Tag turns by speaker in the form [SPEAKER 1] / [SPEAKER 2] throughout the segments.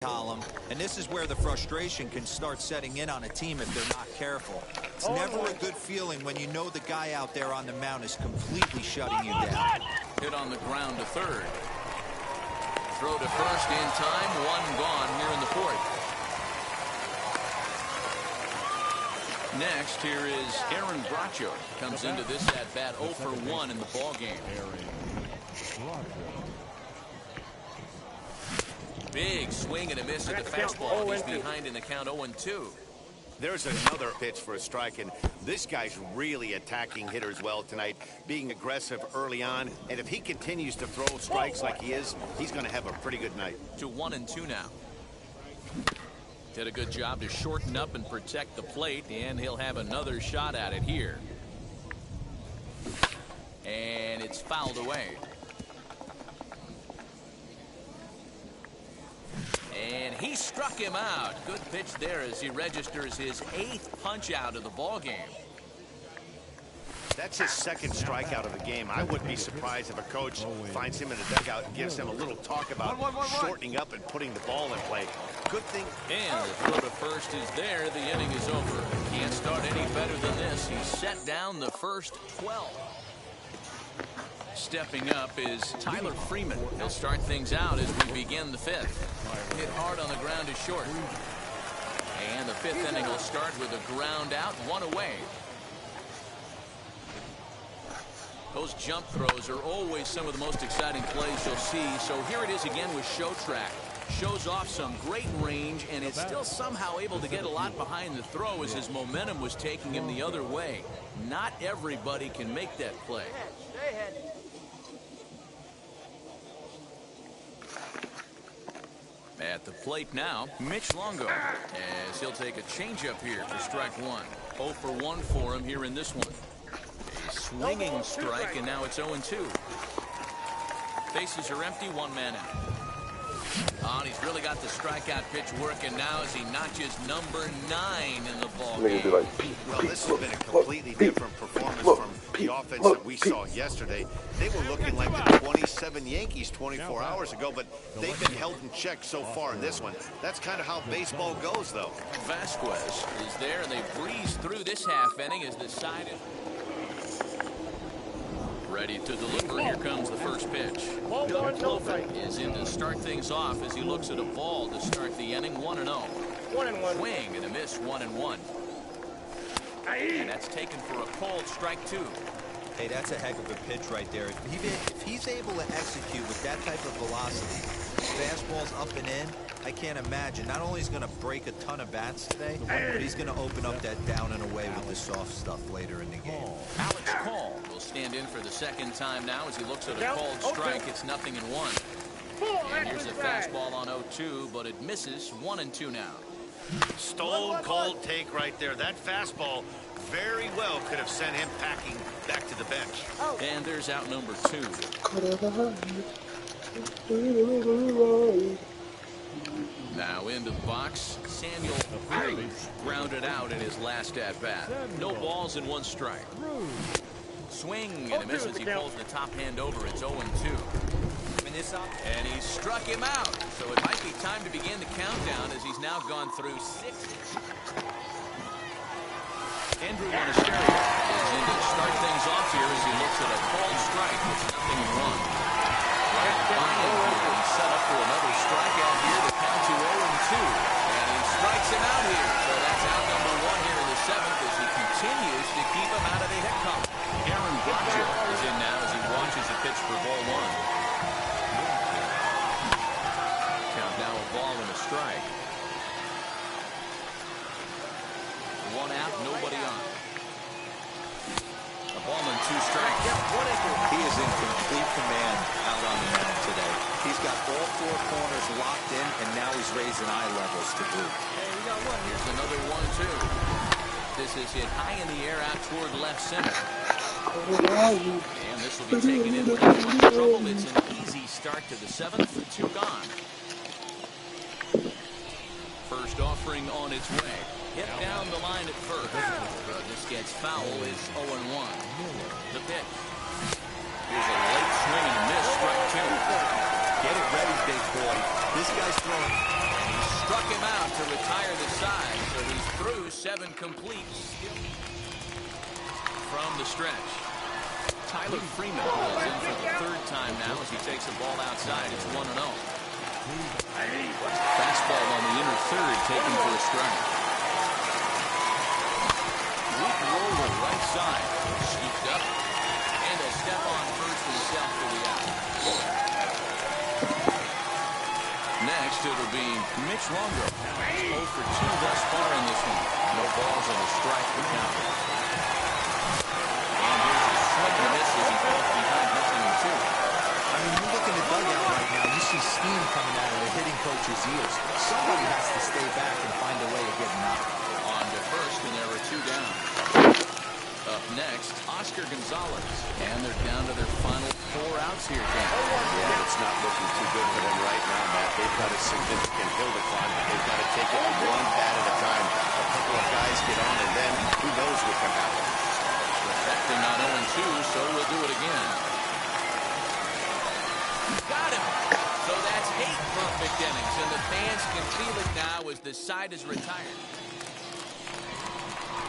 [SPEAKER 1] column, and this is where the frustration can start setting in on a team if they're not careful. It's never a good feeling when you know the guy out there on the mound is completely shutting you down.
[SPEAKER 2] Hit on the ground to third. Throw to first in time. One gone here in the fourth. Next, here is Aaron Bracho. Comes into this at bat 0 for 1 in the ball game. Big swing and a miss at the fastball. He's behind in the count 0-2.
[SPEAKER 3] There's another pitch for a strike, and this guy's really attacking hitters well tonight, being aggressive early on. And if he continues to throw strikes like he is, he's going to have a pretty good night.
[SPEAKER 2] To 1-2 now. Did a good job to shorten up and protect the plate, and he'll have another shot at it here. And it's fouled away. And he struck him out. Good pitch there as he registers his 8th punch out of the ball game.
[SPEAKER 3] That's his 2nd strikeout of the game. I wouldn't be surprised if a coach finds him in the dugout and gives him a little talk about shortening up and putting the ball in play. Good thing.
[SPEAKER 2] And the throw to first is there. The inning is over. Can't start any better than this. He's set down the first 12. Stepping up is Tyler Freeman. He'll start things out as we begin the 5th. Hit hard on the ground to short. And the 5th inning will start with a ground out, 1 away. Those jump throws are always some of the most exciting plays you'll see. So here it is again with Showtrack. Shows off some great range, and is still somehow able to get a lot behind the throw as his momentum was taking him the other way. Not everybody can make that play.
[SPEAKER 4] Stay ahead.
[SPEAKER 2] At the plate now, Mitch Longo, as he'll take a changeup here for strike 1. 0 for 1 for him here in this one. A swinging strike, and now it's 0-2. Bases are empty, 1 man out. Oh, and he's really got the strikeout pitch working now as he notches number 9 in the ball game.
[SPEAKER 3] Well, this has been a completely different performance from the offense that we saw yesterday. They were looking like the 27 Yankees 24 hours ago, but they've been held in check so far in this one. That's kind of how baseball goes, though.
[SPEAKER 2] Vasquez is there, and they breeze through this half inning as the side is ready to deliver. Here comes the first pitch. Bill Clover is in to start things off as he looks at a ball to start the inning. 1-0.
[SPEAKER 4] 1-1.
[SPEAKER 2] Swing and a miss. 1-1. And that's taken for a cold strike 2.
[SPEAKER 1] Hey, that's a heck of a pitch right there. If he's able to execute with that type of velocity, fastballs up and in, I can't imagine. Not only is he going to break a ton of bats today, but he's going to open up that down and away with the soft stuff later in the game.
[SPEAKER 2] Alex Call will stand in for the 2nd time now as he looks at a cold strike. It's 0-1. And here's a fastball on 0-2, but it misses. 1-2 now.
[SPEAKER 3] Stone cold take right there. That fastball very well could have sent him packing back to the bench.
[SPEAKER 2] And there's out number 2. Now into the box, Samuel Cruz grounded out in his last at-bat. No balls and 1 strike. Swing and a miss as he pulls the top hand over. It's 0-2. And he struck him out. So it might be time to begin the countdown as he's now gone through 6. Andrew Monasterio is in to start things off here as he looks at a cold strike. It's 0-1. He's set up for another strikeout here to count to 0-2. And he strikes him out here. So that's out number 1 here in the 7th as he continues to keep him out of the hit column. Aaron Bracho is in now as he watches a pitch for ball 1. Count now a ball and a strike. 1 out, nobody on. A ball and 2 strikes.
[SPEAKER 1] He is in complete command out on the mound today. He's got all 4 corners locked in, and now he's raising eye levels to boot.
[SPEAKER 2] Here's another 1-2. This is hit high in the air out toward left center. And this will be taken in without much trouble. It's an easy start to the 7th. 2 gone. First offering on its way. Hit down the line at first. This gets foul. It's 0-1. The pitch. Here's a late swing and a miss. Strike 2.
[SPEAKER 1] Get it ready, big boy. This guy's throwing.
[SPEAKER 2] him out to retire the side, so he's through 7 completes. From the stretch, Tyler Freeman is in for the 3rd time now as he takes the ball outside. It's 1-0. Fastball on the inner third, taken for a strike. Weak roller right side, scooped up, and he'll step on first himself for the out. Next, it'll be Mitch Longo. 0 for 2 thus far in this one. No balls and a strike for count. And here's a swing and a miss as he falls behind 0-2.
[SPEAKER 1] I mean, you look in the dugout right now, you see steam coming out of the hitting coach's ears. Somebody has to stay back and find a way to get him out.
[SPEAKER 2] On to first, and there are 2 down. Up next, Oscar Gonzalez. And they're down to their final 4 outs here, Ken.
[SPEAKER 3] Yeah, it's not looking too good for them right now, Matt. They've got a significant hill to climb, but they've got to take it one bat at a time. A couple of guys get on, and then who knows what can happen.
[SPEAKER 2] Affecting not 0-2, so we'll do it again. Got him! So that's 8 perfect innings, and the fans can feel it now as the side is retired.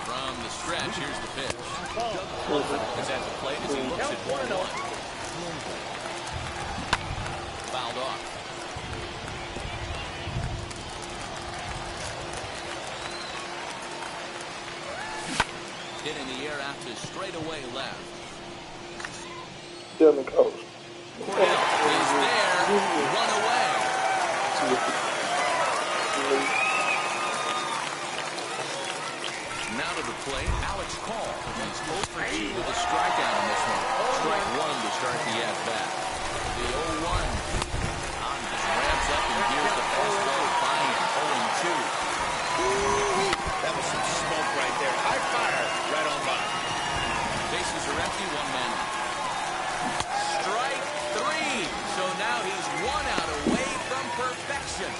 [SPEAKER 2] From the stretch, here's the pitch. Clifford is at the plate as he looks at 1-1. Fouled off. Hit in the air out to straightaway left.
[SPEAKER 5] Still in the coach.
[SPEAKER 2] Cordell is there. Run away. Now to the plate, Alex Call. He's 0 for 2 with a strikeout in this one. Strike 1 to start the at-bat. The 0-1. Just ramps up and here's the fastball by him. 0-2.
[SPEAKER 3] That was some smoke right there. High fire right on by.
[SPEAKER 2] Bases are empty, 1 man out. Strike 3. So now he's 1 out away from perfection.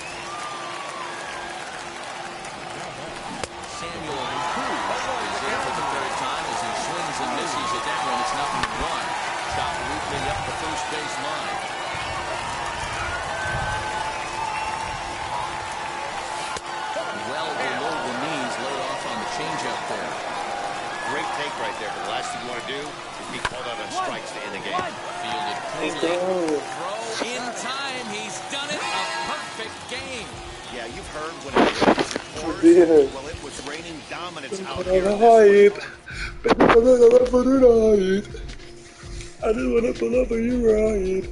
[SPEAKER 2] Samuel Cruz is in for the 3rd time as he swings and misses at that one. It's 0-1. Chopped weakly up the first base line. Well below the knees, laid off on the changeup there.
[SPEAKER 3] Great take right there, but the last thing you want to do is be called out on strikes to end the game.
[SPEAKER 2] Fielded cleanly. Throw in time. He's done it. A perfect game.
[SPEAKER 3] Yeah, you've heard when it rains, it pours.
[SPEAKER 5] Yeah.
[SPEAKER 3] Well, it was raining dominance out
[SPEAKER 5] I
[SPEAKER 3] here.
[SPEAKER 5] just want to pull up for you, right?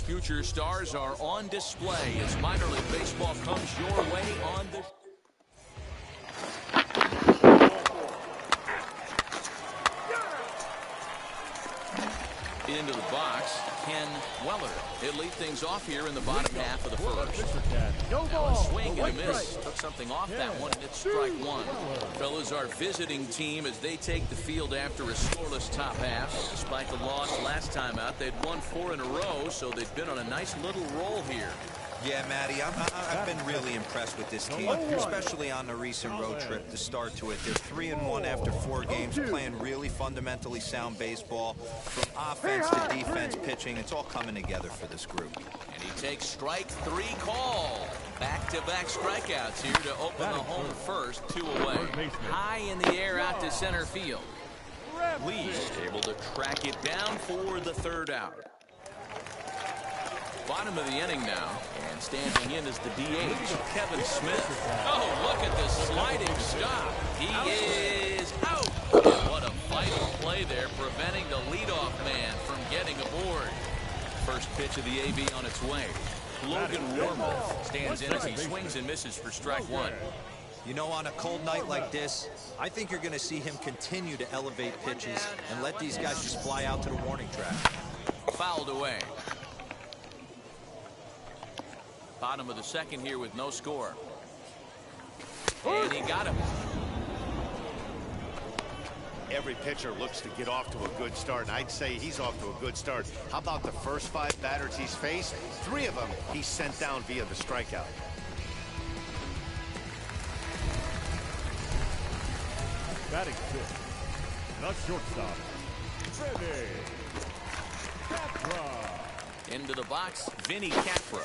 [SPEAKER 2] Future stars are on display as minor league baseball comes your way on the... Into the box. Ken Weller. He'll lead things off here in the bottom half of the first. Now a swing and a miss. Took something off that one, and it's strike one. Fellas, our visiting team as they take the field after a scoreless top half. Despite the loss last time out, they'd won 4 in a row, so they've been on a nice little roll here.
[SPEAKER 1] Yeah, Matty, I've been really impressed with this team, especially on the recent road trip to start to it. They're 3-1 after 4 games, playing really fundamentally sound baseball. From offense to defense, pitching, it's all coming together for this group.
[SPEAKER 2] And he takes strike 3 call. Back-to-back strikeouts here to open the home first, 2 away. High in the air out to center field. Lee able to track it down for the 3rd out. Bottom of the inning now, and standing in is the DH, Kevin Smith. Oh, look at this sliding stop. He is out. And what a vital play there, preventing the leadoff man from getting aboard. First pitch of the AB on its way. Logan Warner stands in as he swings and misses for strike 1.
[SPEAKER 1] You know, on a cold night like this, I think you're going to see him continue to elevate pitches and let these guys just fly out to the warning track.
[SPEAKER 2] Fouled away. Bottom of the 2nd here with no score. And he got him.
[SPEAKER 3] Every pitcher looks to get off to a good start, and I'd say he's off to a good start. How about the first 5 batters he's faced? 3 of them he sent down via the strikeout.
[SPEAKER 5] Batting 6th, the shortstop, Vinny Capra.
[SPEAKER 2] Into the box, Vinny Capra,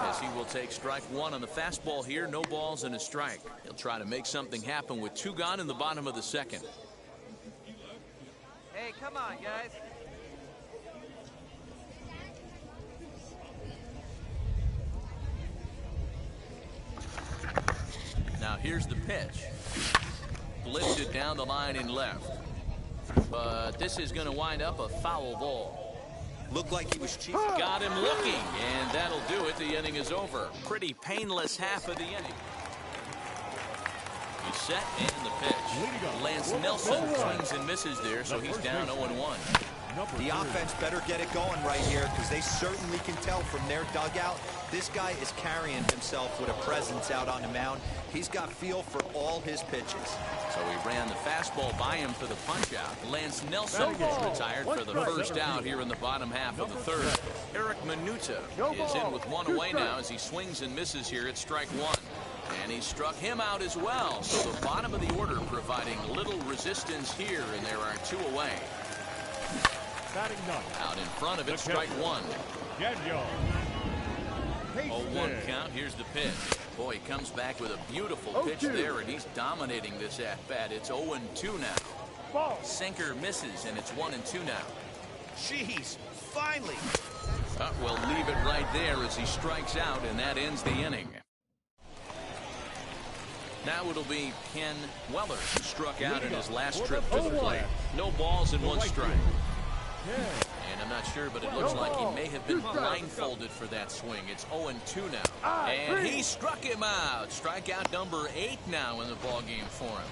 [SPEAKER 2] as he will take strike 1 on the fastball here. No balls and a strike. He'll try to make something happen with 2 gone in the bottom of the 2nd.
[SPEAKER 4] Hey, come on, guys.
[SPEAKER 2] Now here's the pitch. Lifted down the line in left. But this is going to wind up a foul ball.
[SPEAKER 1] Looked like he was cheap.
[SPEAKER 2] Got him looking, and that'll do it. The inning is over. Pretty painless half of the inning. He's set, and the pitch. Lance Nelson swings and misses there, so he's down 0-1.
[SPEAKER 1] The offense better get it going right here, because they certainly can tell from their dugout this guy is carrying himself with a presence out on the mound. He's got feel for all his pitches.
[SPEAKER 2] So he ran the fastball by him for the punch-out. Lance Nelson gets retired for the first out here in the bottom half of the 3rd. Eric Minuta is in with 1 away now as he swings and misses here at strike 1. And he struck him out as well. So the bottom of the order providing little resistance here, and there are 2 away. Out in front of it, strike 1. 0-1 count. Here's the pitch. Boy, he comes back with a beautiful pitch there, and he's dominating this at-bat. It's 0-2 now. Sinker misses, and it's 1-2 now.
[SPEAKER 3] Jeez, finally.
[SPEAKER 2] We'll leave it right there as he strikes out, and that ends the inning. Now it'll be Ken Weller, who struck out in his last trip to the plate. No balls and 1 strike. And I'm not sure, but it looks like he may have been blindfolded for that swing. It's 0-2 now. And he struck him out. Strikeout number 8 now in the ballgame for him.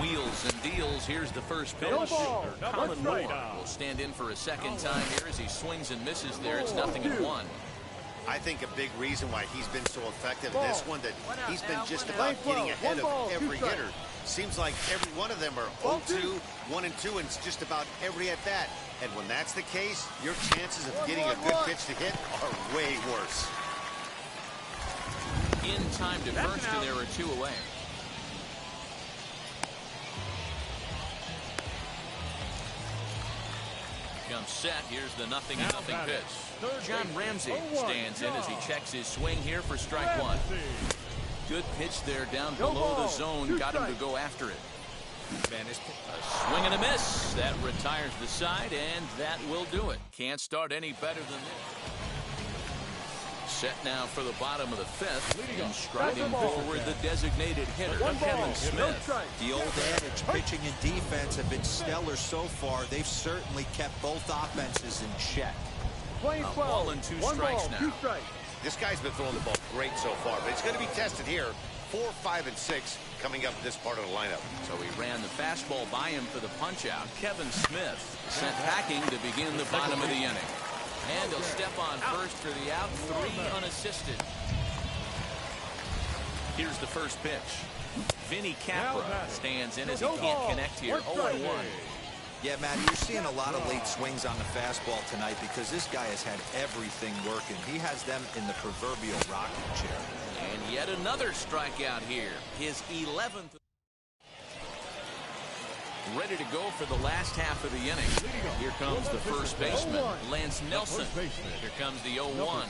[SPEAKER 2] Wheels and deals. Here's the first pitch. Colin Moore will stand in for a 2nd time here as he swings and misses there. It's 0-1.
[SPEAKER 3] I think a big reason why he's been so effective in this one that he's been just about getting ahead of every hitter. Seems like every one of them are 0-2, 1-2, and it's just about every at-bat. And when that's the case, your chances of getting a good pitch to hit are way worse.
[SPEAKER 2] In time to first, and there are 2 away. Comes set. Here's the 0-0 pitch. John Ramsey stands in as he checks his swing here for strike 1. Good pitch there down below the zone. Got him to go after it. A swing and a miss. That retires the side, and that will do it. Can't start any better than this. Set now for the bottom of the 5th. And striding forward, the designated hitter, Kevin Smith.
[SPEAKER 1] The old adage, pitching and defense have been stellar so far. They've certainly kept both offenses in check.
[SPEAKER 2] A ball and 2 strikes now.
[SPEAKER 3] This guy's been throwing the ball great so far, but it's going to be tested here. 4, 5, and 6 coming up this part of the lineup.
[SPEAKER 2] So he ran the fastball by him for the punch-out. Kevin Smith sent packing to begin the bottom of the inning. And he'll step on first for the out, 3 unassisted. Here's the first pitch. Vinny Capra stands in as he can't connect here. 0-1.
[SPEAKER 1] Yeah, Matt, you're seeing a lot of late swings on the fastball tonight because this guy has had everything working. He has them in the proverbial rocking chair.
[SPEAKER 2] And yet another strikeout here. His 11th. Ready to go for the last half of the inning. Here comes the first baseman, Lance Nelson. Here comes the 0-1.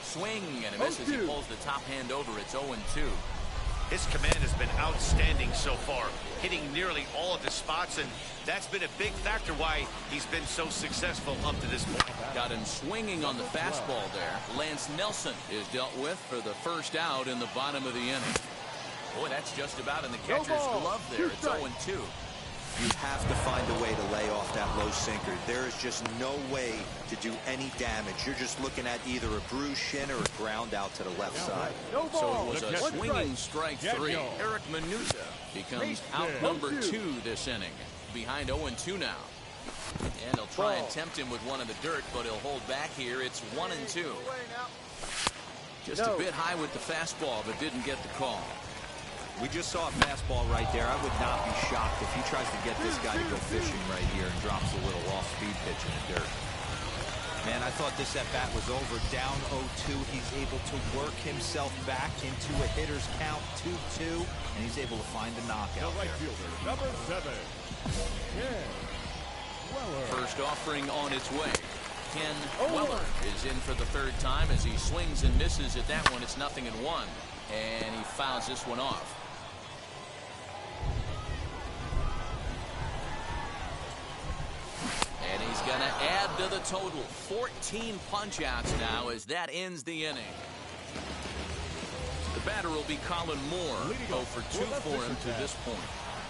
[SPEAKER 2] Swing and a miss as he pulls the top hand over. It's 0-2.
[SPEAKER 3] His command has been outstanding so far, hitting nearly all of the spots, and that's been a big factor why he's been so successful up to this point.
[SPEAKER 2] Got him swinging on the fastball there. Lance Nelson is dealt with for the first out in the bottom of the inning. Boy, that's just about in the catcher's glove there. It's 0-2.
[SPEAKER 1] You have to find a way to lay off that low sinker. There is just no way to do any damage. You're just looking at either a bruised shin or a ground out to the left side.
[SPEAKER 2] So it was a swinging strike 3. Eric Minuta becomes out number 2 this inning. Behind 0-2 now. And he'll try and tempt him with one in the dirt, but he'll hold back here. It's 1-2. Just a bit high with the fastball, but didn't get the call.
[SPEAKER 1] We just saw a fastball right there. I would not be shocked if he tries to get this guy to go fishing right here and drops a little off-speed pitch in the dirt. Man, I thought this at-bat was over. Down 0-2. He's able to work himself back into a hitter's count, 2-2, and he's able to find the knockout
[SPEAKER 5] The right
[SPEAKER 1] there.
[SPEAKER 5] fielder, number 7, Ken Weller.
[SPEAKER 2] First offering on its way. Ken Weller is in for the 3rd time as he swings and misses at that one. It's 0-1, and he fouls this one off. And he's going to add to the total. 14 punch-outs now as that ends the inning. The batter will be Colin Moore. 0 for 2 for him to this point.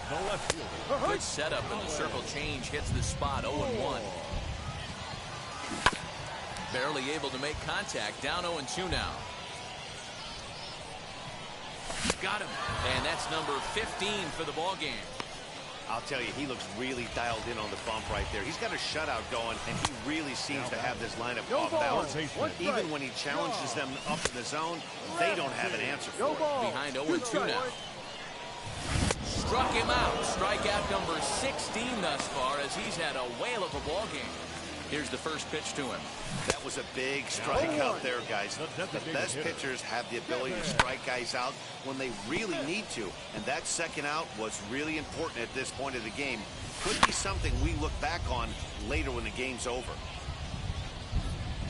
[SPEAKER 5] The left fielder.
[SPEAKER 2] Good setup, and the circle change hits the spot. 0-1. Barely able to make contact. Down 0-2 now. Got him. And that's number 15 for the ball game.
[SPEAKER 3] I'll tell you, he looks really dialed in on the bump right there. He's got a shutout going, and he really seems to have this lineup off balance. Even when he challenges them up in the zone, they don't have an answer for it.
[SPEAKER 2] Behind 0-2 now. Struck him out. Strikeout number 16 thus far as he's had a whale of a ball game. Here's the first pitch to him.
[SPEAKER 3] That was a big strikeout there, guys. The best pitchers have the ability to strike guys out when they really need to, and that second out was really important at this point of the game. Could be something we look back on later when the game's over.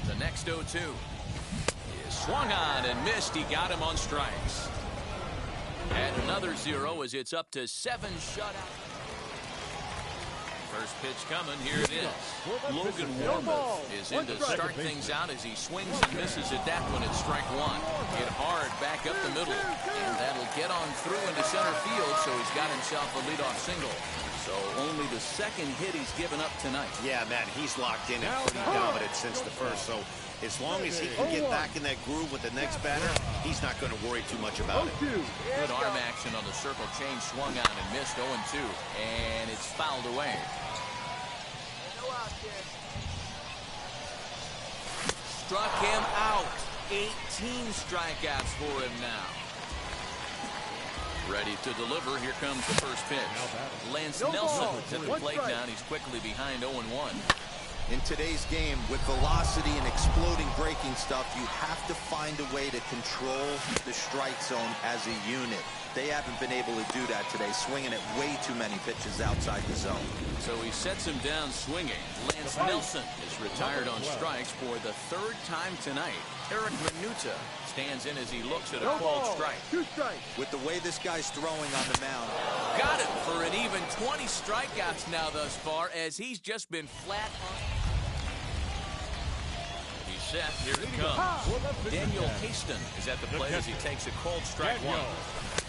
[SPEAKER 2] The next 0-2 is swung on and missed. He got him on strikes. And another 0 as it's up to 7 shutouts. First pitch coming. Here it is. Logan Warmoth is in to start things out as he swings and misses at that one at strike 1. Hit hard back up the middle. And that'll get on through into center field, so he's got himself a leadoff single. So only the 2nd hit he's given up tonight.
[SPEAKER 3] Yeah, Matt, he's locked in and pretty dominant since the first. So as long as he can get back in that groove with the next batter, he's not going to worry too much about it.
[SPEAKER 2] Good arm action on the circle change. Swung on and missed 0-2. And it's fouled away. Struck him out. 18 strikeouts for him now. Ready to deliver. Here comes the first pitch. Lance Nelson to the plate now, and he's quickly behind 0-1.
[SPEAKER 1] In today's game, with velocity and exploding breaking stuff, you have to find a way to control the strike zone as a unit. They haven't been able to do that today, swinging at way too many pitches outside the zone.
[SPEAKER 2] So he sets him down swinging. Lance Nelson is retired on strikes for the 3rd time tonight. Eric Minuta stands in as he looks at a called strike.
[SPEAKER 1] With the way this guy's throwing on the mound.
[SPEAKER 2] Got him for an even 20 strikeouts now thus far as he's just been flat on. He's set. Here it comes. Daniel Haston is at the plate as he takes a cold strike 1.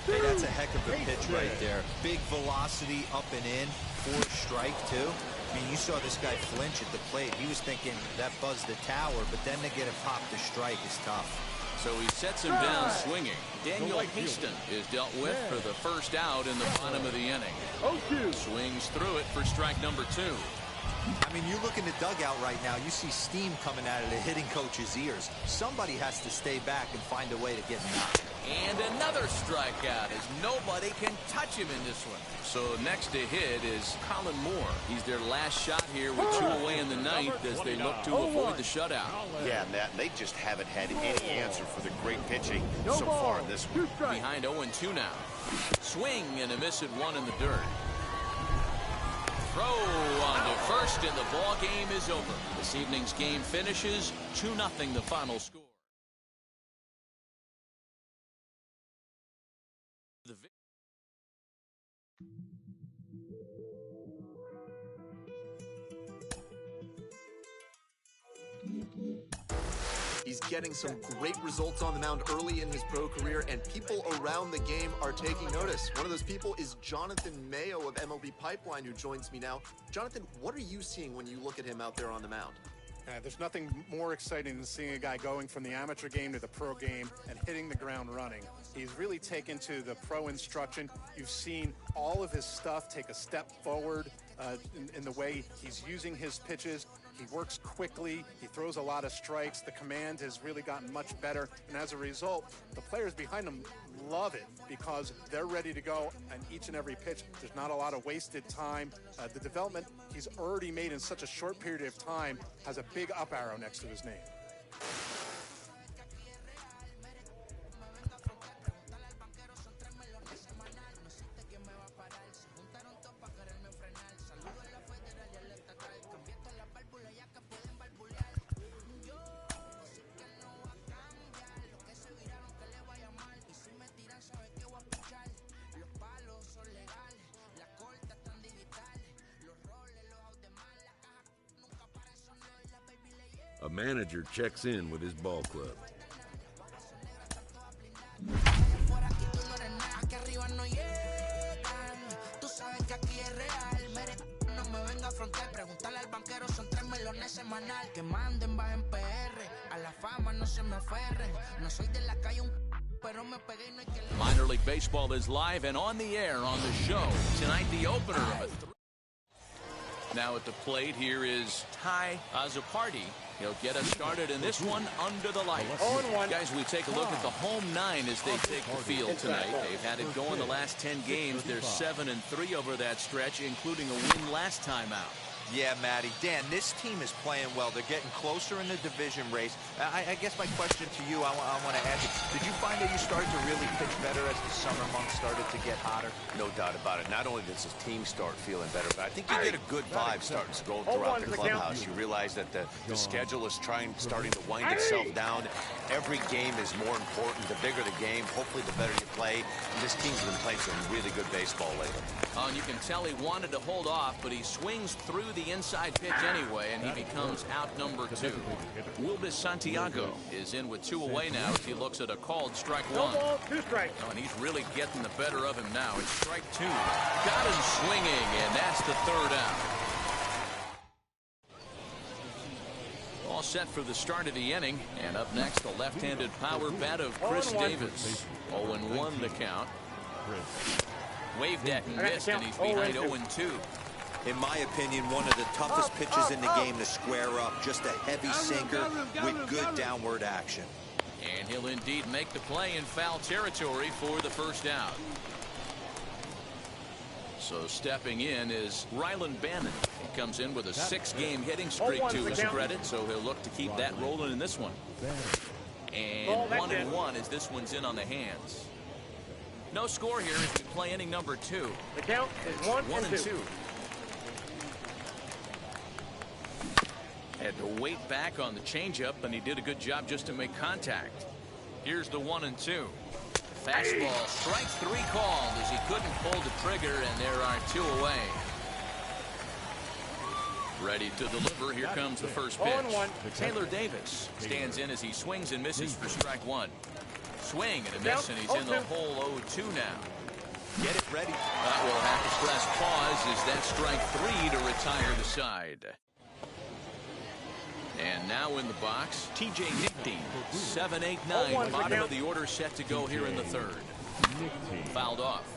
[SPEAKER 1] Hey, that's a heck of a pitch right there. Big velocity up and in. 4 strike, too. I mean, you saw this guy flinch at the plate. He was thinking that buzzed the tower, but then to get it popped to strike is tough.
[SPEAKER 2] So he sets him down swinging. Daniel Haston is dealt with for the first out in the bottom of the inning. Swings through it for strike number 2.
[SPEAKER 1] I mean, you look in the dugout right now, you see steam coming out of the hitting coach's ears. Somebody has to stay back and find a way to get him out.
[SPEAKER 2] And another strikeout as nobody can touch him in this one. So next to hit is Colin Moore. He's their last shot here with 2 away in the ninth as they look to avoid the shutout.
[SPEAKER 3] Yeah, Matt, they just haven't had any answer for the great pitching so far in this one.
[SPEAKER 2] Behind 0-2 now. Swing and a miss at 1 in the dirt. Throw on to first, and the ball game is over. This evening's game finishes 2-0 the final score.
[SPEAKER 6] He's getting some great results on the mound early in his pro career, and people around the game are taking notice. One of those people is Jonathan Mayo of MLB Pipeline, who joins me now. Jonathan, what are you seeing when you look at him out there on the mound?
[SPEAKER 7] There's nothing more exciting than seeing a guy going from the amateur game to the pro game and hitting the ground running. He's really taken to the pro instruction. You've seen all of his stuff take a step forward in the way he's using his pitches. He works quickly. He throws a lot of strikes. The command has really gotten much better. And as a result, the players behind him love it because they're ready to go on each and every pitch. There's not a lot of wasted time. The development he's already made in such a short period of time has a big up arrow next to his name.
[SPEAKER 8] A manager checks in with his ball club.
[SPEAKER 2] Minor League Baseball is live and on the air on the show. Tonight, the opener of a Now at the plate, here is Ty Azzopardi. He'll get us started in this one under the lights. Guys, we take a look at the home 9 as they take the field tonight. They've had it going the last 10 games. They're 7-3 over that stretch, including a win last time out.
[SPEAKER 1] Yeah, Matty. Dan, this team is playing well. They're getting closer in the division race. I guess my question to you, I want to ask you, did you find that you started to really pitch better as the summer months started to get hotter?
[SPEAKER 3] No doubt about it. Not only does his team start feeling better, but I think you get a good vibe starting to go throughout the clubhouse. You realize that the schedule is starting to wind itself down. Every game is more important. The bigger the game, hopefully the better you play. And this team's been playing some really good baseball lately.
[SPEAKER 2] Oh, and you can tell he wanted to hold off, but he swings through the inside pitch anyway, and he becomes out number 2. Wilbis Santiago is in with 2 away now as he looks at a called strike 1.
[SPEAKER 4] Ball, 2 strikes.
[SPEAKER 2] Oh, and he's really getting the better of him now. It's strike 2. Got him swinging, and that's the 3rd out. All set for the start of the inning, and up next, the left-handed power bat of Chris Davis. 0-1 the count. Waved at and missed, and he's behind 0-2.
[SPEAKER 1] In my opinion, one of the toughest pitches in the game to square up. Just a heavy sinker with good downward action.
[SPEAKER 2] And he'll indeed make the play in foul territory for the first out. So stepping in is Rylan Bannon. He comes in with a 6-game hitting streak to his credit, so he'll look to keep that rolling in this one. And 1-1 as this one's in on the hands. No score here as we play inning number 2.
[SPEAKER 4] The count is 1-2.
[SPEAKER 2] Had to wait back on the changeup, and he did a good job just to make contact. Here's the 1-2. Fastball, strike 3 called as he couldn't pull the trigger, and there are 2 away. Ready to deliver. Here comes the first pitch. Taylor Davis stands in as he swings and misses for strike 1. Swing and a miss, and he's in the hole 0-2 now.
[SPEAKER 1] Get it ready.
[SPEAKER 2] That will have to press pause as that strike 3 to retire the side. And now in the box, TJ Nickting, 7-8-9, bottom of the order set to go here in the third. Fouled off.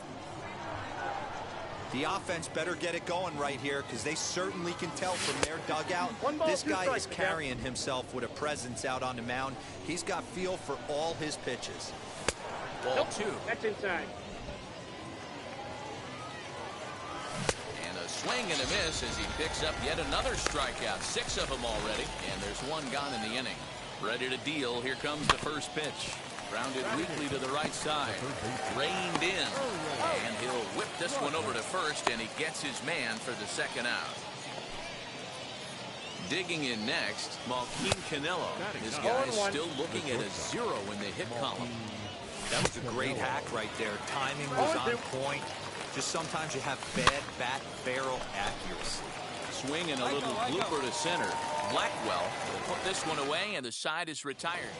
[SPEAKER 1] The offense better get it going right here because they certainly can tell from their dugout. This guy is carrying himself with a presence out on the mound. He's got feel for all his pitches.
[SPEAKER 2] Ball 2.
[SPEAKER 4] That's inside.
[SPEAKER 2] And a swing and a miss as he picks up yet another strikeout. 6 of them already, and there's 1 gone in the inning. Ready to deal. Here comes the first pitch. Grounded weakly to the right side. Reined in. And he'll whip this one over to first, and he gets his man for the second out. Digging in next, Malquin Canelo. This guy's still looking at a 0 in the hit column.
[SPEAKER 1] That was a great hack right there. Timing was on point. Just sometimes you have bad bat barrel accuracy.
[SPEAKER 2] Swing and a little blooper to center. Blackwell will put this one away, and the side is retired.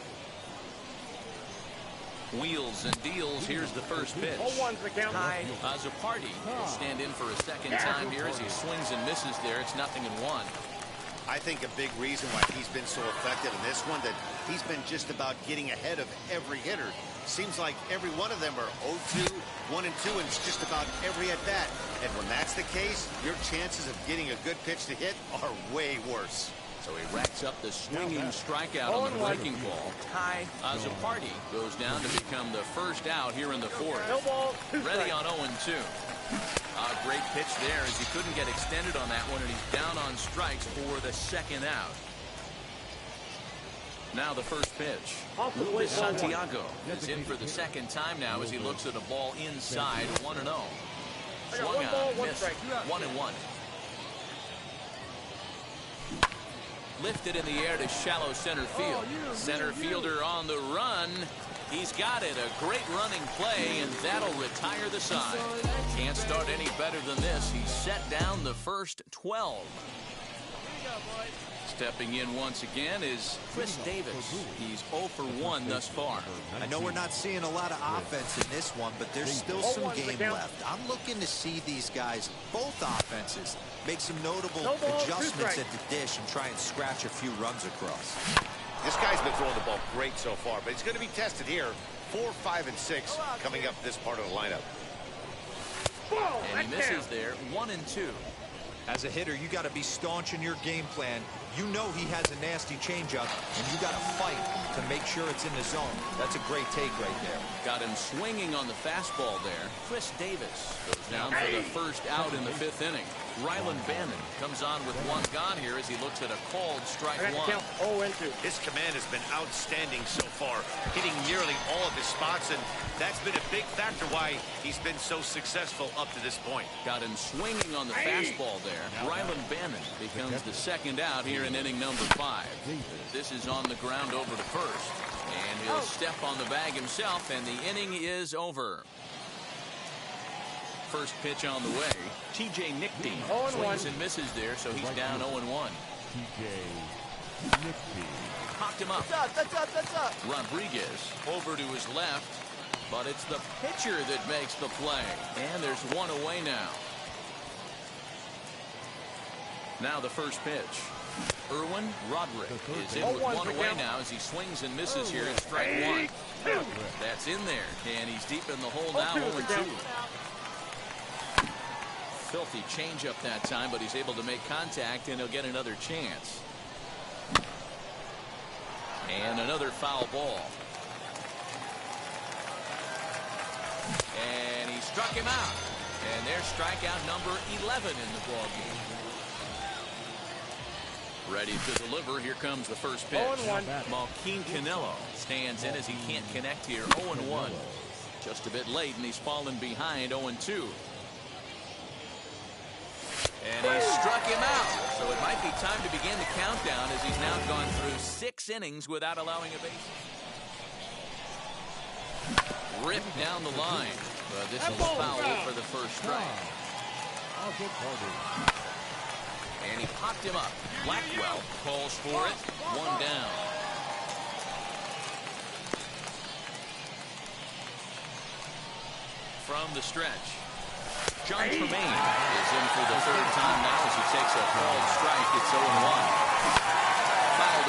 [SPEAKER 2] Wheels and deals. Here's the first pitch. Ty Azapardi will stand in for a second time here as he swings and misses there. It's 0-1.
[SPEAKER 3] I think a big reason why he's been so effective in this one that he's been just about getting ahead of every hitter. Seems like every one of them are 0-2, 1-2, and it's just about every at bat. And when that's the case, your chances of getting a good pitch to hit are way worse.
[SPEAKER 2] So he racks up the swinging strikeout on the breaking ball. Ty Azapardi goes down to become the first out here in the fourth. Ready on 0-2. A great pitch there as he couldn't get extended on that one, and he's down on strikes for the second out. Now the first pitch. Luis Santiago is in for the second time now as he looks at a ball inside. 1-0. Swung on, missed. 1-1. Lifted in the air to shallow center field. Center fielder on the run. He's got it. A great running play, and that'll retire the side. Can't start any better than this. He's set down the first 12. Stepping in once again is Chris Davis. He's 0 for 1 thus far.
[SPEAKER 1] I know we're not seeing a lot of offense in this one, but there's still some game left. I'm looking to see these guys, both offenses, make some notable adjustments at the dish and try and scratch a few runs across.
[SPEAKER 3] This guy's been throwing the ball great so far, but he's going to be tested here. 4, 5, and 6 coming up this part of the lineup.
[SPEAKER 2] And he misses there. 1-2.
[SPEAKER 1] As a hitter, you got to be staunch in your game plan. You know he has a nasty changeup, and you got to fight to make sure it's in the zone. That's a great take right there.
[SPEAKER 2] Got him swinging on the fastball there. Chris Davis goes down for the first out in the 5th inning. Rylan Bannon comes on with 1 gone here as he looks at a called strike 1.
[SPEAKER 3] His command has been outstanding so far, hitting nearly all of his spots, and that's been a big factor why he's been so successful up to this point.
[SPEAKER 2] Got him swinging on the fastball there. Rylan Bannon becomes the second out here in inning number 5. This is on the ground over to first, and he'll step on the bag himself, and the inning is over. First pitch on the way. TJ Nickting swings and misses there, so he's down 0-1.
[SPEAKER 5] TJ Nickting.
[SPEAKER 2] Popped him up.
[SPEAKER 6] That's up.
[SPEAKER 2] Rodriguez over to his left, but it's the pitcher that makes the play. And there's 1 away now. Now the first pitch. Erwin Roderick is in with 1 away now as he swings and misses here at strike 1. That's in there, and he's deep in the hole now, 0-2. Filthy changeup that time, but he's able to make contact, and he'll get another chance. And another foul ball. And he struck him out. And there's strikeout number 11 in the ballgame. Ready to deliver. Here comes the first pitch. Malquin Canelo stands in as he can't connect here. 0-1. Just a bit late, and he's fallen behind 0-2. And he struck him out. So it might be time to begin the countdown as he's now gone through 6 innings without allowing a base. Ripped down the line. But this is foul for the first strike. And he popped him up. Blackwell calls for it. 1 down. From the stretch, John Tremaine is in for the 3rd time now as he takes a called strike. It's 0-1. Fouled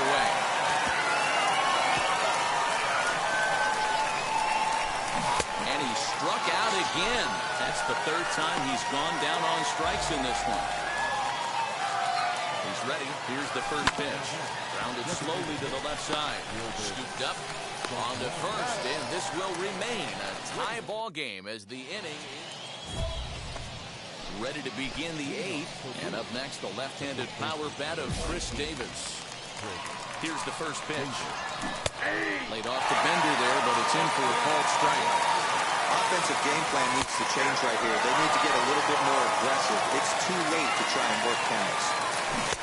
[SPEAKER 2] struck out again. That's the third time he's gone down on strikes in this one. He's ready. Here's the first pitch. Grounded slowly to the left side. Scooped up on to first, and this will remain a tie ball game as the inning ready to begin the eighth. And up next, the left-handed power bat of Chris Davis. Here's the first pitch. Laid off the bender there, but it's in for a called strike.
[SPEAKER 1] Offensive game plan needs to change right here. They need to get a little bit more aggressive. It's too late to try and work counts.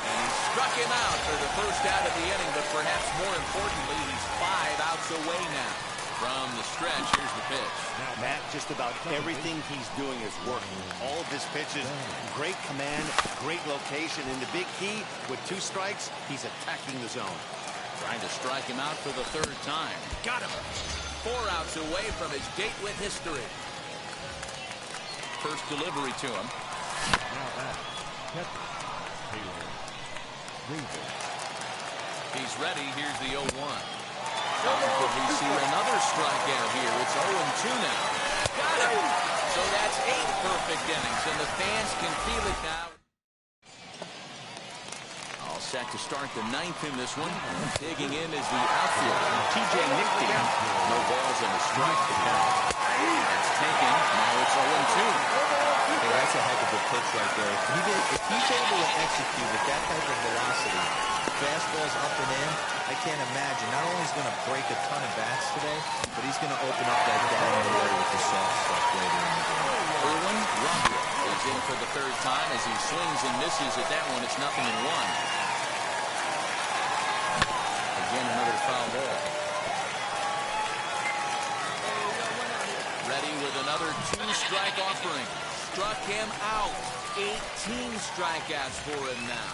[SPEAKER 2] And he struck him out for the first out of the inning, but perhaps more importantly, he's 5 outs away now. From the stretch, here's the pitch.
[SPEAKER 3] Matt, just about everything he's doing is working. All of his pitches, great command, great location, and the big key, with 2 strikes, he's attacking the zone.
[SPEAKER 2] Trying to strike him out for the third time. Got him. 4 outs away from his date with history. First delivery to him. He's ready. Here's the 0-1. Could we see another strikeout here? It's 0-2 now. Got him. So that's 8 perfect innings, and the fans can feel it now. All set to start the 9th in this one. Digging in is the outfielder, TJ Nickty. No balls and a strike to count. That's taken. Now it's 0-2.
[SPEAKER 1] Hey, that's a heck of a pitch right there. If he's able to execute with that type of velocity, fastballs up and in, I can't imagine. Not only is he going to break a ton of bats today, but he's going to open up that down the road with the soft stuff later in the game.
[SPEAKER 2] Erwin Romero is in for the third time as he swings and misses at that one. It's 0-1. Again, another foul ball. Ready with another 2-strike offering. Struck him out. 18 strikeouts for him now.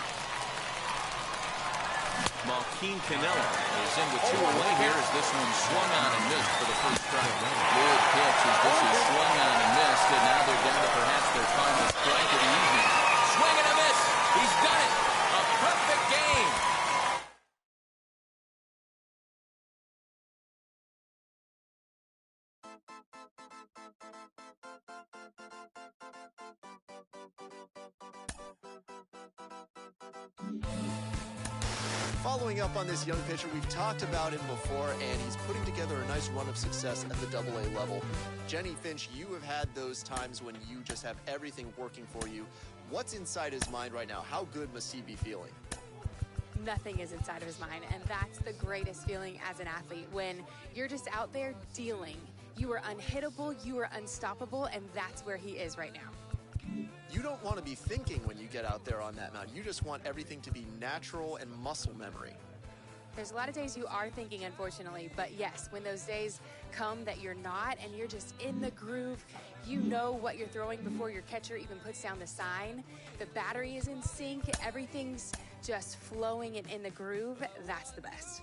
[SPEAKER 2] Joaquin Canelo is in with 2 away here as this one swung on and missed for the first strike. Good pitch as this is swung on and missed, and now they're down to perhaps their final strike of the evening. Swing and a miss. He's done it. A perfect game.
[SPEAKER 6] Following up on this young pitcher, we've talked about him before, and he's putting together a nice run of success at the AA level. Jenny Finch, you have had those times when you just have everything working for you. What's inside his mind right now? How good must he be feeling?
[SPEAKER 9] Nothing is inside of his mind, and that's the greatest feeling as an athlete, when you're just out there dealing. You are unhittable, you are unstoppable, and that's where he is right now.
[SPEAKER 6] You don't want to be thinking when you get out there on that mound. You just want everything to be natural and muscle memory.
[SPEAKER 9] There's a lot of days you are thinking, unfortunately, but yes, when those days come that you're not and you're just in the groove, you know what you're throwing before your catcher even puts down the sign. The battery is in sync, everything's just flowing and in the groove. That's the best.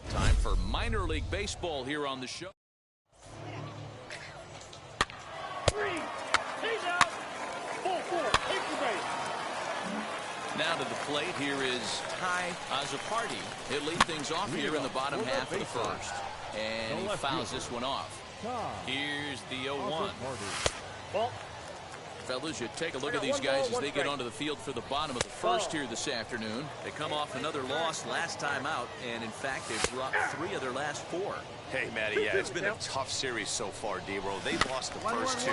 [SPEAKER 2] Time for minor league baseball here on the show. Now to the plate, here is Ty Azzopardi. He'll lead things off here in the bottom half of the first. And he fouls this one off. Here's the 0-1.
[SPEAKER 4] Well,
[SPEAKER 2] Fellas, you take a look at these guys as they get onto the field for the bottom of the first here this afternoon. They come off another loss last time out, and in fact, they've dropped 3 of their last 4.
[SPEAKER 3] Hey, Matty, yeah, it's been a tough series so far, D-Roll. They've lost the first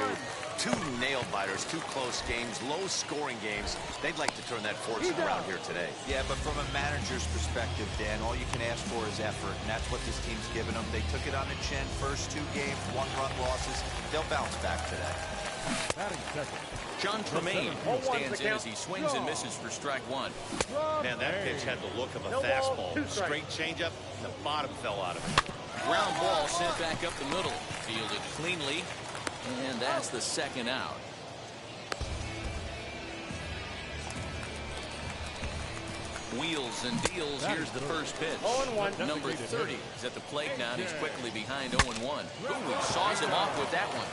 [SPEAKER 3] 2 nail-biters, 2 close games, low-scoring games. They'd like to turn that fortune around here today.
[SPEAKER 1] Yeah, but from a manager's perspective, Dan, all you can ask for is effort, and that's what this team's given them. They took it on the chin, first 2 games, 1-run losses. They'll bounce back today.
[SPEAKER 5] Batting second.
[SPEAKER 2] John Tremaine stands in as he swings and misses for strike one.
[SPEAKER 3] Man, that pitch had the look of a fastball. Straight changeup, the bottom fell out of it.
[SPEAKER 2] Ground ball sent back up the middle. Fielded cleanly, and that's the second out. Wheels and deals. Here's the first pitch.
[SPEAKER 4] 0-1.
[SPEAKER 2] Number 30 is at the plate now. He's quickly behind 0-1. Ooh, he saws him off with that one.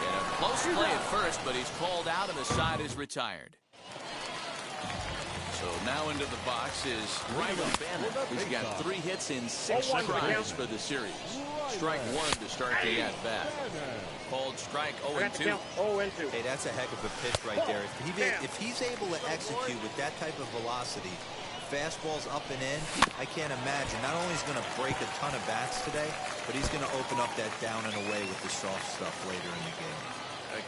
[SPEAKER 2] And a close play at first, but he's called out and the side is retired. So now into the box is Rylan Bannon, who's got 3 hits in 6 tries for the series. Strike one to start the at-bat. Called strike 0-2.
[SPEAKER 4] 0-2.
[SPEAKER 1] Hey, that's a heck of a pitch right there. If he's able to execute with that type of velocity, fastballs up and in, I can't imagine. Not only is he going to break a ton of bats today, but he's going to open up that down and away with the soft stuff later in the game.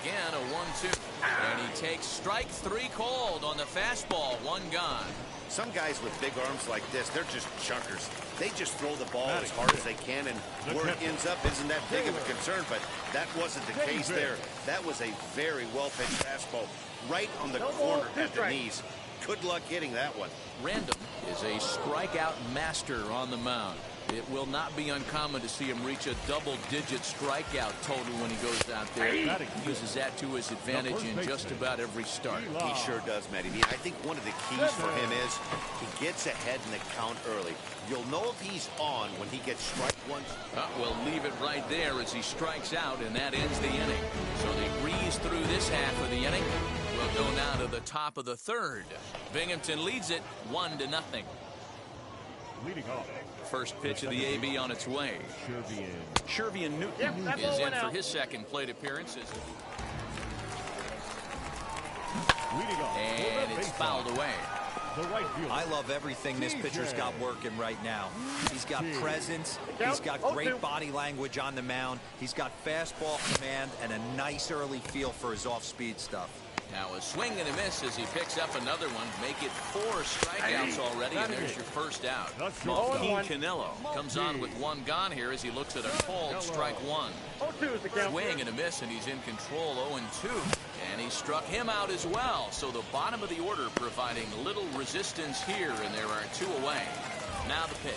[SPEAKER 2] Again, a 1-2. And he takes strike 3 called on the fastball. 1 gone.
[SPEAKER 3] Some guys with big arms like this, they're just chunkers. They just throw the ball as hard as they can, and where it ends up isn't that big of a concern, but that wasn't the case there. That was a very well-pitched fastball right on the corner at the knees. Good luck hitting that one.
[SPEAKER 2] Random is a strikeout master on the mound. It will not be uncommon to see him reach a double-digit strikeout total when he goes out there. He uses that to his advantage in just about every start.
[SPEAKER 3] He sure does, Matty. I think one of the keys for him is he gets ahead in the count early. You'll know if he's on when he gets strike one.
[SPEAKER 2] We'll leave it right there as he strikes out, and that ends the inning. So they breeze through this half of the inning. We'll go now to the top of the third. Binghamton leads it 1-0.
[SPEAKER 5] Leading off.
[SPEAKER 2] First pitch of the AB on its way. Shervian Newton is in for his second plate appearance. And it's fouled away.
[SPEAKER 1] I love everything this pitcher's got working right now. He's got presence. He's got great body language on the mound. He's got fastball command and a nice early feel for his off-speed stuff.
[SPEAKER 2] Now a swing and a miss as he picks up another one. Make it 4 strikeouts already, and there's your first out. Joaquin Canelo comes on with 1 gone here as he looks at a called strike 1. Swing and a miss, and he's in control 0-2. And he struck him out as well. So the bottom of the order providing little resistance here, and there are 2 away. Now the pitch.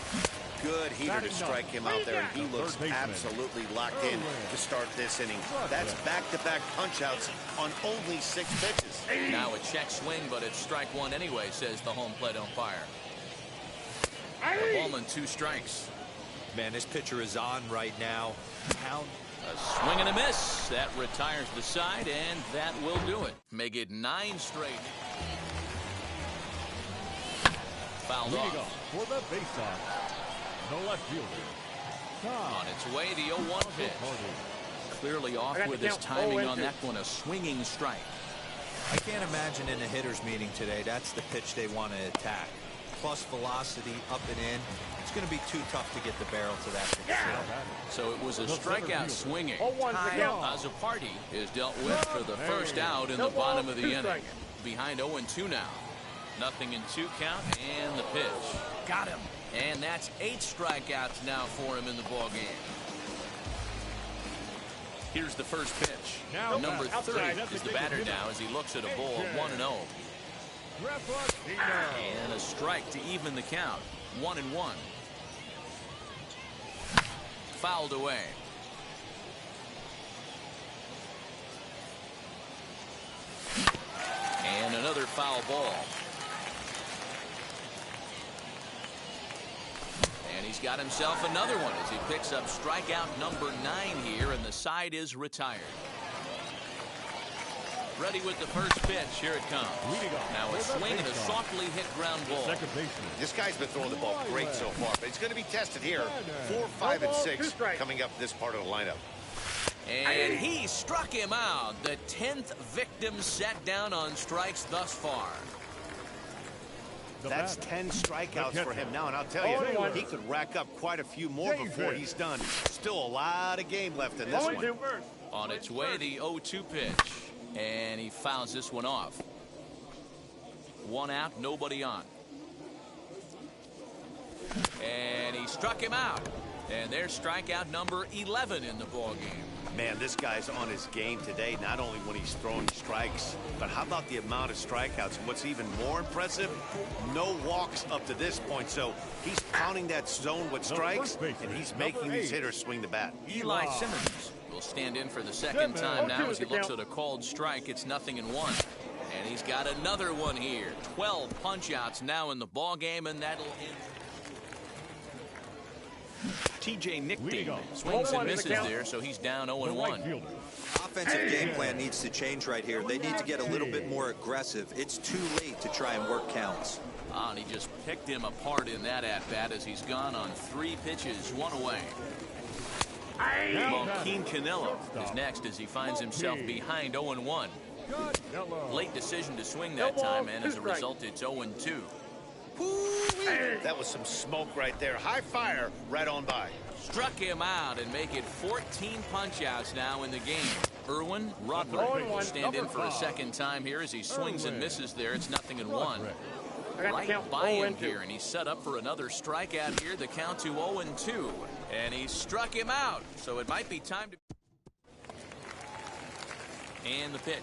[SPEAKER 3] Good heater to strike him out there, and he looks absolutely locked in to start this inning. That's back-to-back punch-outs on only 6 pitches.
[SPEAKER 2] Now a check swing, but it's strike 1 anyway, says the home plate umpire. The ballman 2 strikes.
[SPEAKER 1] Man, this pitcher is on right now. Count.
[SPEAKER 2] A swing and a miss. That retires the side, and that will do it. Make it 9 straight. Fouled off.
[SPEAKER 5] For the baseoff. The left fielder.
[SPEAKER 2] On its way, the 0-1 pitch. Clearly off with his timing on that one, a swinging strike.
[SPEAKER 1] I can't imagine in a hitter's meeting today, that's the pitch they want to attack. Plus velocity up and in. It's going to be too tough to get the barrel to that pitch.
[SPEAKER 2] So it was a strikeout swinging. Azzopardi is dealt with for the first out in the bottom of the inning. Behind 0-2 now. 0-2 count, and the pitch. Got him. And that's 8 strikeouts now for him in the ballgame. Here's the first pitch. Number 30 is the batter now as he looks at a ball 1-0. And a strike to even the count. 1-1. Fouled away. And another foul ball. And he's got himself another one as he picks up strikeout number 9 here, and the side is retired. Ready with the first pitch. Here it comes. Now a swing and a softly hit ground ball.
[SPEAKER 3] This guy's been throwing the ball great so far, but he's going to be tested here. 4, 5, and 6 coming up this part of the lineup.
[SPEAKER 2] And he struck him out. The 10th victim set down on strikes thus far.
[SPEAKER 3] That's 10 strikeouts for him now, and I'll tell you, he could rack up quite a few more before he's done. Still a lot of game left in this one.
[SPEAKER 2] On its way, the 0-2 pitch. And he fouls this one off. 1 out, nobody on. And he struck him out. And there's strikeout number 11 in the ballgame.
[SPEAKER 3] Man, this guy's on his game today, not only when he's throwing strikes, but how about the amount of strikeouts? And what's even more impressive, no walks up to this point. So he's pounding that zone with strikes, and he's making these hitters swing the bat.
[SPEAKER 2] Eli Simmons will stand in for the second time now as he looks at a called strike. It's 0-1. And he's got another one here. 12 punch-outs now in the ball game, and that'll end. TJ Nickdean swings and misses there, so he's down 0-1.
[SPEAKER 1] Offensive game plan needs to change right here. They need to get a little bit more aggressive. It's too late to try and work counts.
[SPEAKER 2] And he just picked him apart in that at-bat as he's gone on 3 pitches, 1 away. Joaquin Canelo is next as he finds himself behind 0-1. Late decision to swing that time, and as a result, it's 0-2.
[SPEAKER 3] That was some smoke right there. High fire right on by.
[SPEAKER 2] Struck him out and make it 14 punch-outs now in the game. Erwin Roderick will stand in for a second time here as he swings and misses there. It's 0-1. Right by him here, and he's set up for another strikeout here. The count to 0-2. And he struck him out, so it might be time to... And the pitch.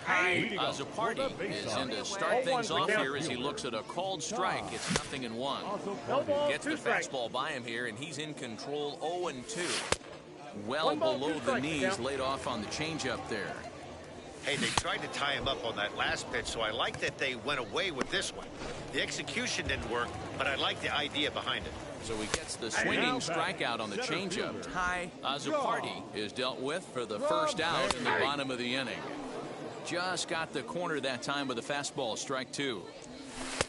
[SPEAKER 2] Azzopardi is in to start things off here as he looks at a called strike. It's 0-1. Gets the fastball by him here, and he's in control 0-2. Well below the knees, laid off on the changeup there.
[SPEAKER 3] Hey, they tried to tie him up on that last pitch, so I like that they went away with this one. The execution didn't work, but I like the idea behind it.
[SPEAKER 2] So he gets the swinging strikeout on the changeup. Ty Azzopardi is dealt with for the first out in the bottom of the inning. Just got the corner that time with a fastball, strike 2.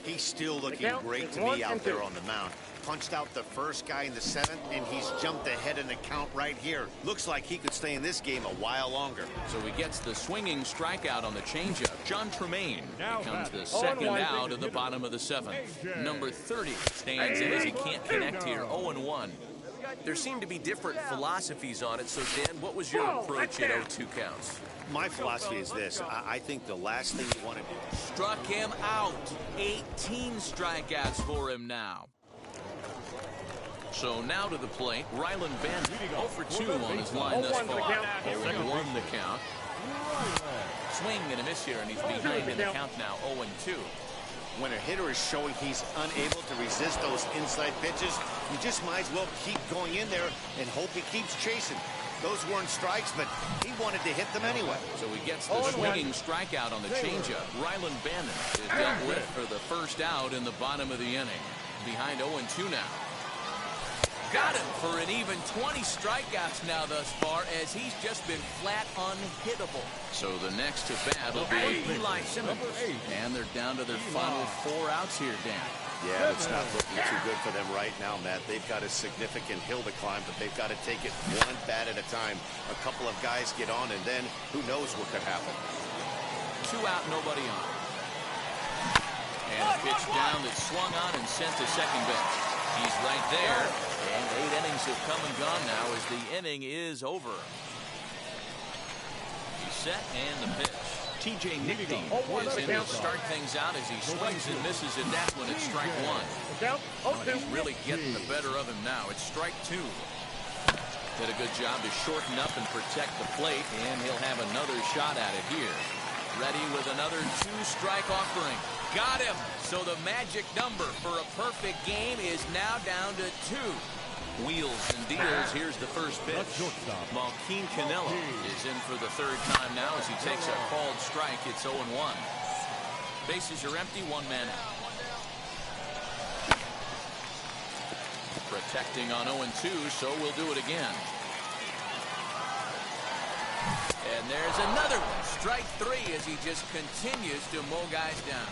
[SPEAKER 3] He's still looking great to me out there on the mound. Punched out the first guy in the 7th, and he's jumped ahead in the count right here. Looks like he could stay in this game a while longer.
[SPEAKER 2] So he gets the swinging strikeout on the changeup. John Tremaine becomes the second out in the bottom of the 7th. Number 30 stands in as he can't connect here, 0-1.
[SPEAKER 10] There seem to be different philosophies on it. So, Dan, what was your approach at 0-2 counts?
[SPEAKER 3] My philosophy is this. I think the last thing you want to do...
[SPEAKER 2] Struck him out. 18 strikeouts for him now. So now to the plate, Rylan Bandit, 0 for 2 on his line thus far. 0-1 the count. Swing and a miss here, and he's behind in the count now, 0-2.
[SPEAKER 3] When a hitter is showing he's unable to resist those inside pitches, you just might as well keep going in there and hope he keeps chasing. Those weren't strikes, but he wanted to hit them anyway.
[SPEAKER 2] So he gets the swinging strikeout on the changeup. Rylan Bandit is dealt with for the first out in the bottom of the inning. Behind 0-2 now. Got him for an even 20 strikeouts now thus far, as he's just been flat unhittable. So the next to bat will be Eli Simmons. And they're down to their final 4 outs here, Dan.
[SPEAKER 3] Yeah, it's not looking too good for them right now, Matt. They've got a significant hill to climb, but they've got to take it one bat at a time. A couple of guys get on, and then who knows what could happen.
[SPEAKER 2] 2 out, nobody on. And a pitch down that's swung on and sent to second base. He's right there, and 8 innings have come and gone now as the inning is over. He's set, and the pitch. TJ Nickdean is in to start things out as he swings and misses at that one at strike 1. He's really getting the better of him now. It's strike 2. Did a good job to shorten up and protect the plate, and he'll have another shot at it here. Ready with another 2-strike offering. Got him. So the magic number for a perfect game is now down to 2. Wheels and deals. Here's the first pitch. Joaquin Canelo is in for the 3rd time now as he takes a called strike. It's 0-1. Bases are empty. 1 man out. Protecting on 0-2, so we'll do it again. And there's another one. Strike 3 as he just continues to mow guys down.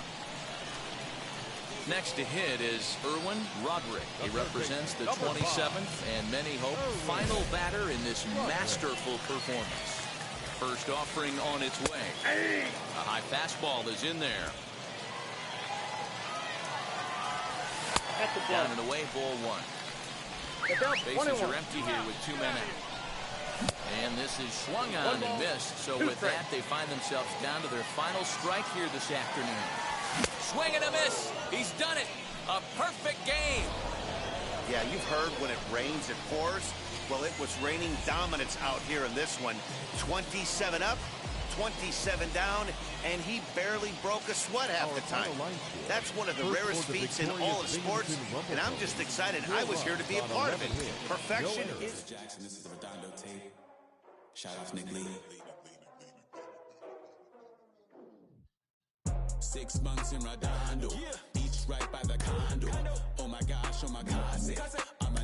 [SPEAKER 2] Next to hit is Erwin Roderick. He represents the 27th and many hope final batter in this masterful performance. First offering on its way. A high fastball is in there. Down and away, ball 1. Bases are empty here with 2 men out. And this is swung on and missed. So with that, they find themselves down to their final strike here this afternoon. Swing and a miss. He's done it. A perfect game.
[SPEAKER 3] Yeah, you've heard when it rains, it pours. Well, it was raining dominance out here in this one. 27 up, 27 down, and he barely broke a sweat half the time. That's one of the rarest feats in all of sports, and I'm just excited I was here to be a part of it. Perfection is...
[SPEAKER 11] Jackson, this is the Redondo tape. Shout out to Nick Lee. 6 months in Redondo, each right by the condo. Oh my gosh, I'm gonna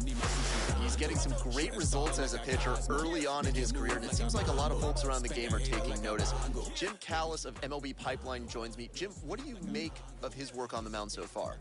[SPEAKER 11] need my sushi.
[SPEAKER 6] He's getting some great results as a pitcher early on in his career, and it seems like a lot of folks around the game are taking notice. Jim Callis of MLB Pipeline joins me. Jim, what do you make of his work on the mound so far?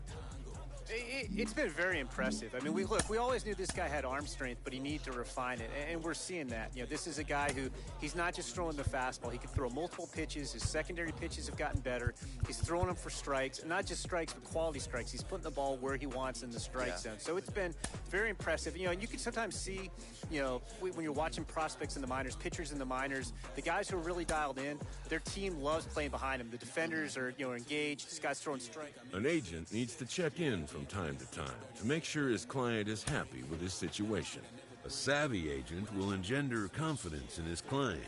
[SPEAKER 12] It's been very impressive. I mean, we always knew this guy had arm strength, but he needed to refine it, and we're seeing that. You know, this is a guy who, he's not just throwing the fastball. He can throw multiple pitches. His secondary pitches have gotten better. He's throwing them for strikes, and not just strikes, but quality strikes. He's putting the ball where he wants in the strike zone. So it's been very impressive. You know, and you can sometimes see, you know, when you're watching prospects in the minors, pitchers in the minors, the guys who are really dialed in, their team loves playing behind them. The defenders are, you know, engaged. This guy's throwing strikes.
[SPEAKER 8] An agent needs to check in from time to time to make sure his client is happy with his situation. A savvy agent will engender confidence in his client,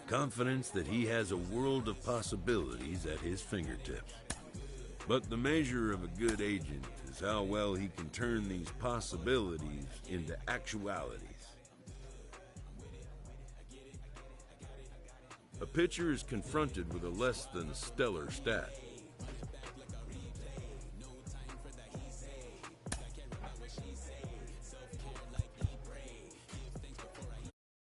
[SPEAKER 8] confidence that he has a world of possibilities at his fingertips. But the measure of a good agent is how well he can turn these possibilities into actualities. A pitcher is confronted with a less than stellar stat.